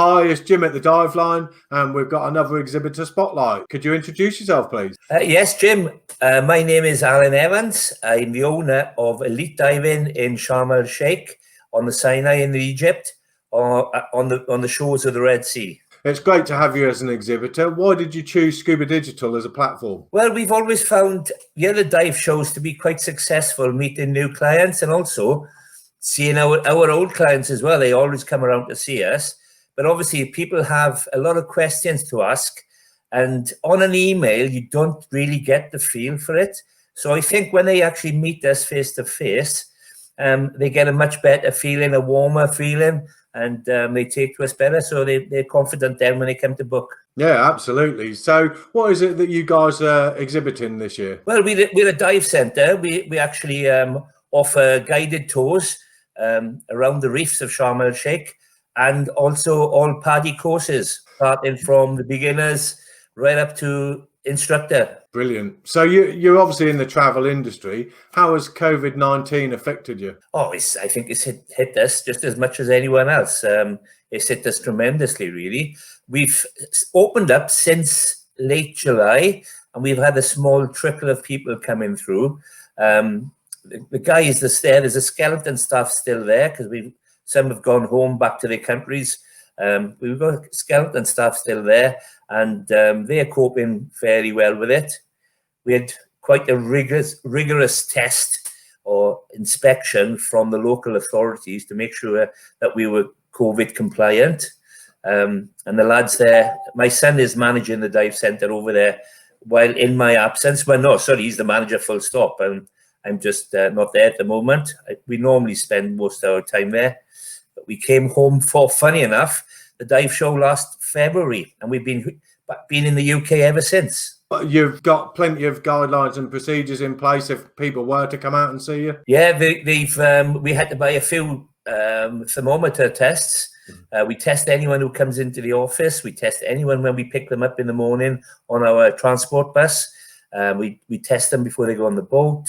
Hi, it's Jim at the Dive Line, and we've got another exhibitor spotlight. Could you introduce yourself, please? Yes, Jim. My name is Alun Evans. I'm the owner of Elite Diving in Sharm el-Sheikh on the Sinai in Egypt, on the shores of the Red Sea. It's great to have you as an exhibitor. Why did you choose Scuba.Digital as a platform? Well, we've always found the other dive shows to be quite successful, meeting new clients and also seeing our old clients as well. They always come around to see us. But obviously, people have a lot of questions to ask. And on an email, you don't really get the feel for it. So I think when they actually meet us face to face, they get a much better feeling, a warmer feeling, and they take to us better. So they're confident then when they come to book. Yeah, absolutely. So what is it that you guys are exhibiting this year? Well, we're a dive centre. We actually offer guided tours around the reefs of Sharm el-Sheikh, and also all PADI courses, starting from the beginners right up to instructor. Brilliant. So you're obviously in the travel industry. How has COVID-19 affected you? Oh, I think it's hit us just as much as anyone else. It's hit us tremendously, really. We've opened up since late July, and we've had a small trickle of people coming through. The guys that's there, there's a skeleton staff still there because some have gone home back to their countries. We've got skeleton staff still there, and they're coping fairly well with it. We had quite a rigorous test or inspection from the local authorities to make sure that we were COVID compliant. And the lads there, my son is managing the dive centre over there while in my absence. Well, no, sorry, he's the manager, full stop. I'm just not there at the moment. We normally spend most of our time there. But we came home for, funny enough, the dive show last February, and we've been in the UK ever since. You've got plenty of guidelines and procedures in place if people were to come out and see you? Yeah, we had to buy a few thermometer tests. We test anyone who comes into the office. We test anyone when we pick them up in the morning on our transport bus. We test them before they go on the boat.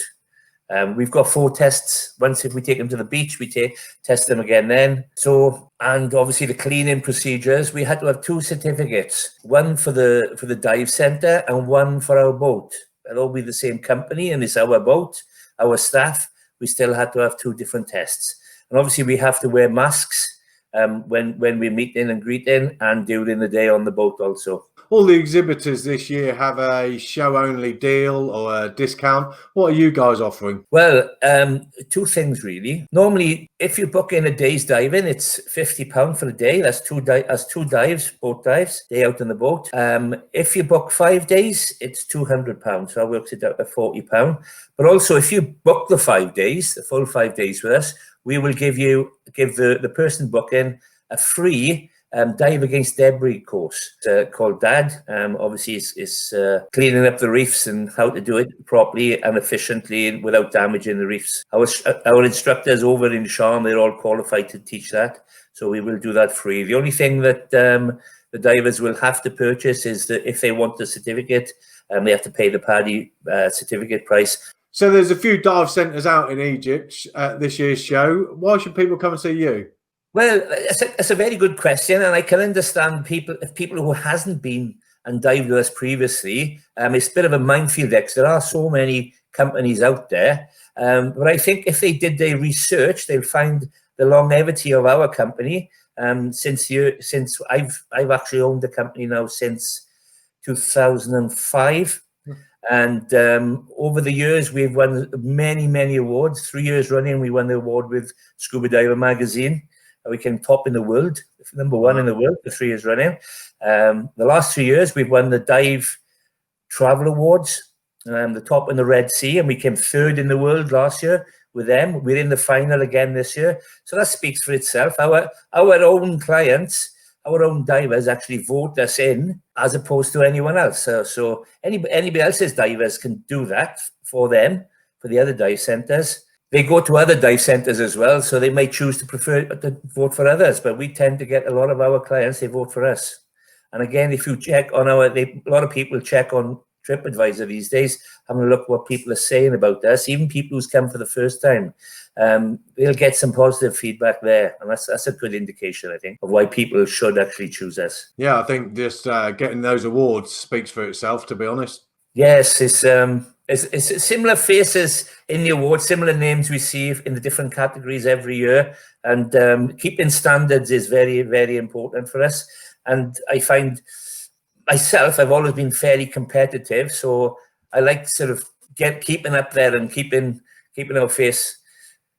We've got 4 tests. Once if we take them to the beach, we test them again then. So, and obviously the cleaning procedures, we had to have 2 certificates, one for the dive centre and one for our boat. It'll all be the same company, and it's our boat, our staff. We still had to have 2 different tests. And obviously we have to wear masks when we're meeting and greeting, and during the day on the boat also. All the exhibitors this year have a show-only deal or a discount. What are you guys offering? Well, 2 things really. Normally, if you book in a day's diving, it's £50 for a day. That's 2 dives, boat dives, day out on the boat. If you book 5 days, it's £200. So that works it out at £40. But also, if you book the 5 days, the full 5 days with us, we will give the person booking a free dive against debris course called DAD. Obviously, it's cleaning up the reefs and how to do it properly and efficiently and without damaging the reefs. Our instructors over in Sharm, they're all qualified to teach that, so we will do that free. The only thing that the divers will have to purchase is that if they want the certificate, they have to pay the PADI certificate price. So there's a few dive centres out in Egypt at this year's show. Why should people come and see you? Well, it's a very good question, and I can understand people who hasn't been and dived with us previously. It's a bit of a minefield because there are so many companies out there. But I think if they did their research, they'll find the longevity of our company. Since I've actually owned the company now since 2005. And over the years, we've won many awards. 3 years running, we won the award with Scuba Diver magazine. We came top in the world, #1 in the world for 3 years running. The last 2 years, we've won the Dive Travel Awards, the top in the Red Sea, and we came 3rd in the world last year with them. We're in the final again this year. So that speaks for itself. Our own clients, our own divers actually vote us in as opposed to anyone else. So anybody else's divers can do that for them, for the other dive centres. They go to other dive centres as well, so they may choose to prefer to vote for others, but we tend to get a lot of our clients, they vote for us. And again, if you check on a lot of people check on TripAdvisor these days, having a look what people are saying about us, even people who's come for the first time. we'll get some positive feedback there. And that's a good indication, I think, of why people should actually choose us. Yeah, I think just getting those awards speaks for itself, to be honest. Yes, it's similar faces in the awards, similar names we see in the different categories every year. And keeping standards is very, very important for us. And I find myself, I've always been fairly competitive. So I like sort of keeping up there and keeping our face.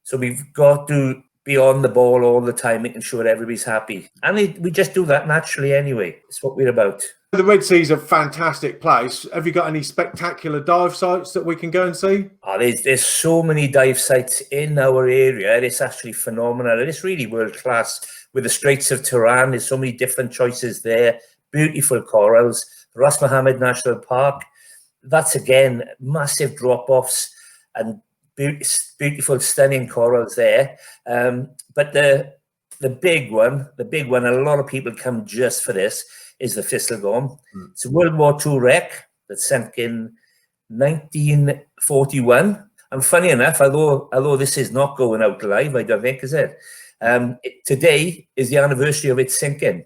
So we've got to be on the ball all the time, making sure everybody's happy. And we just do that naturally anyway. It's what we're about. The Red Sea's a fantastic place. Have you got any spectacular dive sites that we can go and see? Oh, there's so many dive sites in our area. It's actually phenomenal. It's really world class. With the Straits of Tehran, there's so many different choices there. Beautiful corals. Ras Mohammed National Park. That's again massive drop-offs and beautiful, stunning corals there. But the big one, and a lot of people come just for this, is the Thistlegorm. It's a World War II wreck that sank in 1941. And funny enough, although this is not going out live, I don't think, is it? Today is the anniversary of its sinking.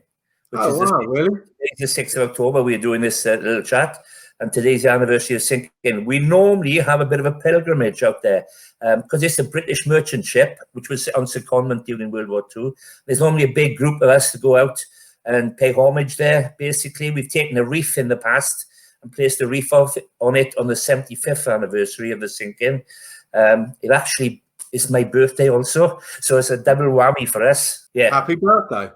Really? The 6th of October, we're doing this little chat. And today's the anniversary of sinking. We normally have a bit of a pilgrimage out there because it's a British merchant ship, which was on secondment during World War II. There's normally a big group of us to go out and pay homage there. Basically, we've taken a reef in the past and placed a reef on it on the 75th anniversary of the sinking. It actually is my birthday also, so it's a double whammy for us. Yeah. Happy birthday.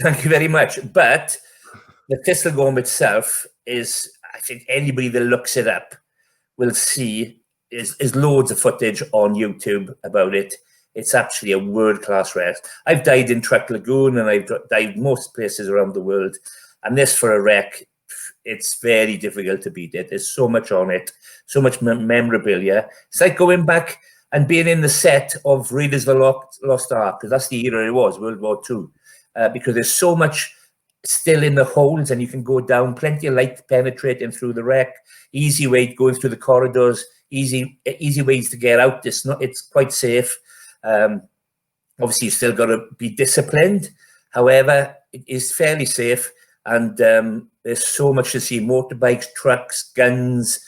Thank you very much. But the Thistlegorm itself is, I think anybody that looks it up will see, is loads of footage on YouTube about it. It's actually a world-class wreck. I've dived in Truck Lagoon and I've dived most places around the world. And this for a wreck, it's very difficult to beat it. There's so much on it, so much memorabilia. It's like going back and being in the set of Raiders of the Lost Ark, because that's the era it was, World War II. Because there's so much still in the holes and you can go down, plenty of light penetrating through the wreck, easy way going through the corridors, easy ways to get out. It's quite safe. Obviously, you still got to be disciplined. However, it is fairly safe, and there's so much to see: motorbikes, trucks, guns,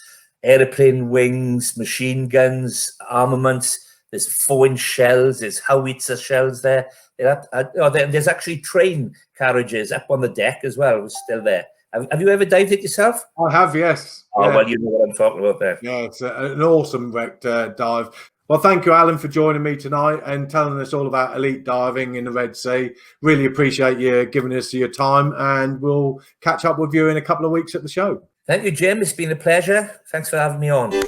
airplane wings, machine guns, armaments. There's 4-inch shells. There's howitzer shells there. There's actually train carriages up on the deck as well. It's still there. Have you ever dived it yourself? I have, yes. Oh, yeah. Well, you know what I'm talking about there. Yeah, it's an awesome wrecked dive. Well, thank you, Alan, for joining me tonight and telling us all about elite diving in the Red Sea. Really appreciate you giving us your time, and we'll catch up with you in a couple of weeks at the show. Thank you, Jim. It's been a pleasure. Thanks for having me on.